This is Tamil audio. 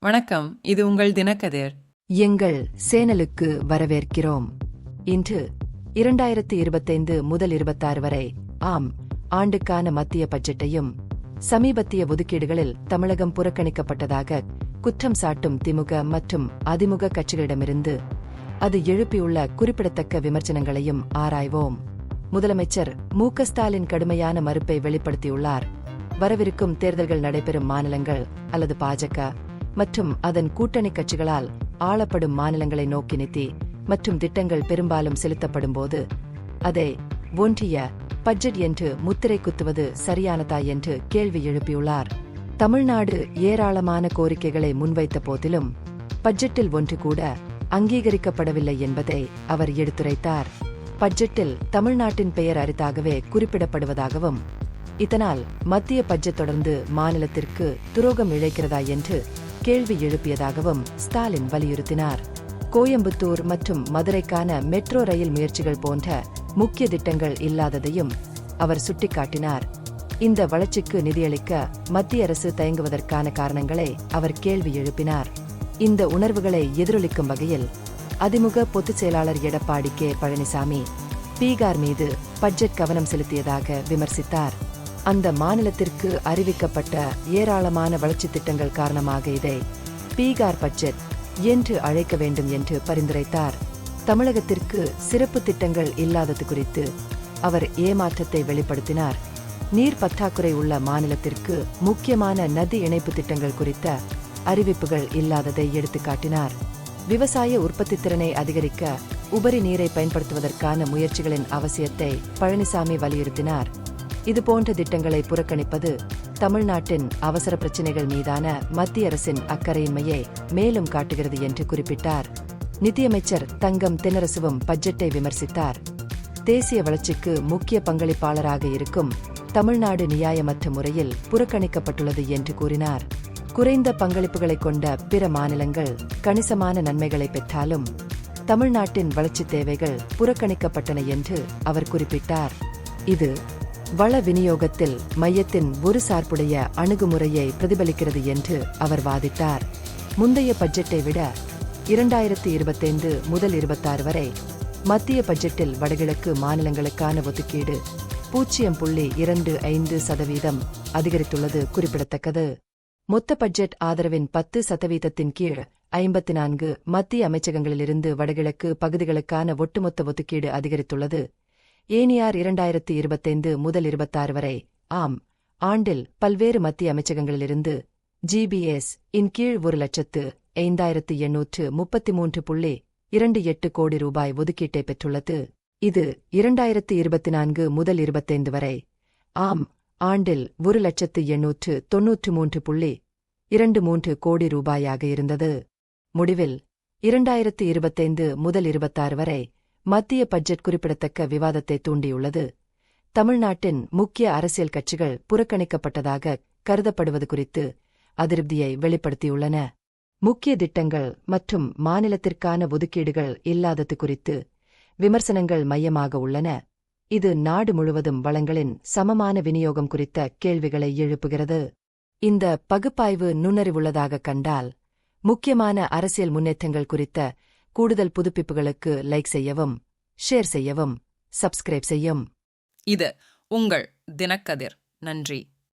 வணக்கம், இது உங்கள் தினக்கதிர். எங்கள் சேனலுக்கு வரவேற்கிறோம். இன்று 2025 முதல் 26 வரை ஆண்டுக்கான மத்திய பட்ஜெட்டையும் சமீபத்திய ஒதுக்கீடுகளில் தமிழகம் புறக்கணிக்கப்பட்டதாக குற்றம் சாட்டும் திமுக மற்றும் அதிமுக கட்சிகளிடமிருந்து அது எழுப்பியுள்ள குறிப்பிடத்தக்க விமர்சனங்களையும் ஆராய்வோம். முதலமைச்சர் மு.க. ஸ்டாலின் கடுமையான மறுப்பை வெளிப்படுத்தியுள்ளார். வரவிருக்கும் தேர்தல்கள் நடைபெறும் மாநிலங்கள் அல்லது பாஜக மற்றும் அதன் கூட்டணி கட்சிகளால் ஆளப்படும் மாநிலங்களை நோக்கி நிதி மற்றும் திட்டங்கள் பெரும்பாலும் செலுத்தப்படும்போது அதை ஒன்றிய பட்ஜெட் என்று முத்திரை குத்துவது சரியானதா என்று கேள்வி எழுப்பியுள்ளார். தமிழ்நாடு ஏராளமான கோரிக்கைகளை முன்வைத்த போதிலும் பட்ஜெட்டில் ஒன்று கூட அங்கீகரிக்கப்படவில்லை என்பதை அவர் எடுத்துரைத்தார். பட்ஜெட்டில் தமிழ்நாட்டின் பெயர் அரிதாகவே குறிப்பிடப்படுவதாகவும் இதனால் மத்திய பட்ஜெட் தொடர்ந்து மாநிலத்திற்கு துரோகம் இழைக்கிறதா என்று கேள்வி எழுப்பியதாகவும் ஸ்டாலின் வலியுறுத்தினார். கோயம்புத்தூர் மற்றும் மதுரைக்கான மெட்ரோ ரயில் முயற்சிகள் போன்ற முக்கிய திட்டங்கள் இல்லாததையும் அவர் சுட்டிக்காட்டினார். இந்த வளர்ச்சிக்கு நிதியளிக்க மத்திய அரசு தயங்குவதற்கான காரணங்களை அவர் கேள்வி எழுப்பினார். இந்த உணர்வுகளை எதிரொலிக்கும் வகையில் அதிமுக பொதுச் செயலாளர் எடப்பாடி கே. பழனிசாமி பீகார் மீது பட்ஜெட் கவனம் செலுத்தியதாக விமர்சித்தார். அந்த மாநிலத்திற்கு அறிவிக்கப்பட்ட ஏராளமான வளர்ச்சி திட்டங்கள் காரணமாக இதை பீகார் பட்ஜெட் என்று அழைக்க வேண்டும் என்று பரிந்துரைத்தார். தமிழகத்திற்கு சிறப்பு திட்டங்கள் இல்லாதது குறித்து அவர் ஏமாற்றத்தை வெளிப்படுத்தினார். நீர் பற்றாக்குறை உள்ள மாநிலத்திற்கு முக்கியமான நதி இணைப்பு திட்டங்கள் குறித்த அறிவிப்புகள் இல்லாததை எடுத்துக்காட்டினார். விவசாய உற்பத்தி திறனை அதிகரிக்க உபரி நீரை பயன்படுத்துவதற்கான முயற்சிகளின் அவசியத்தை பழனிசாமி வலியுறுத்தினார். இதுபோன்ற திட்டங்களை புறக்கணிப்பது தமிழ்நாட்டின் அவசர பிரச்சினைகள் மீதான மத்திய அரசின் அக்கறையின்மையை மேலும் காட்டுகிறது என்று குறிப்பிட்டார். நிதியமைச்சர் தங்கம் தென்னரசுவும் பட்ஜெட்டை விமர்சித்தார். தேசிய வளர்ச்சிக்கு முக்கிய பங்களிப்பாளராக இருக்கும் தமிழ்நாடு நியாயமற்ற முறையில் புறக்கணிக்கப்பட்டுள்ளது என்று கூறினார். குறைந்த பங்களிப்புகளை கொண்ட பிற மாநிலங்கள் கணிசமான நன்மைகளை பெற்றாலும் தமிழ்நாட்டின் வளர்ச்சி தேவைகள் புறக்கணிக்கப்பட்டன என்று அவர் குறிப்பிட்டார். இது வள விநியோகத்தில் மையத்தின் ஒரு சார்புடைய அணுகுமுறையை பிரதிபலிக்கிறது என்று அவர் வாதிட்டார். முந்தைய பட்ஜெட்டை விட 2025 முதல் 26 வரை மத்திய பட்ஜெட்டில் வடகிழக்கு மாநிலங்களுக்கான ஒதுக்கீடு 0.25% அதிகரித்துள்ளது குறிப்பிடத்தக்கது. மொத்த பட்ஜெட் ஆதரவின் 10% கீழ் 54 மத்திய அமைச்சகங்களிலிருந்து வடகிழக்கு பகுதிகளுக்கான ஒட்டுமொத்த ஒதுக்கீடு அதிகரித்துள்ளது. ஏனியார் 2025 முதல் 26 வரை ஆண்டில் பல்வேறு மத்திய அமைச்சகங்களிலிருந்து GBS இன் கீழ் 1,5833.28 கோடி ரூபாய் ஒதுக்கீட்டை பெற்றுள்ளது. இது 2024 முதல் 25 வரை ஆண்டில் 1,893.23 கோடி ரூபாயாக இருந்தது. முடிவில் 2025 முதல் 26 வரை மத்திய பட்ஜெட் குறிப்பிடத்தக்க விவாதத்தை தூண்டியுள்ளது. தமிழ்நாட்டின் முக்கிய அரசியல் கட்சிகள் புறக்கணிக்கப்பட்டதாக கருதப்படுவது குறித்து அதிருப்தியை வெளிப்படுத்தியுள்ளன. முக்கிய திட்டங்கள் மற்றும் மாநிலத்திற்கான ஒதுக்கீடுகள் இல்லாதது குறித்து விமர்சனங்கள் மையமாக உள்ளன. இது நாடு முழுவதும் வளங்களின் சமமான விநியோகம் குறித்த கேள்விகளை எழுப்புகிறது. இந்த பகுப்பாய்வு நுண்ணறிவுள்ளதாக கண்டால் முக்கியமான அரசியல் முன்னேற்றங்கள் குறித்த கூடுதல் புதுப்பிப்புகளுக்கு லைக் செய்யவும், ஷேர் செய்யவும், சப்ஸ்கிரைப் செய்யும். இது உங்கள் தினக்கதிர். நன்றி.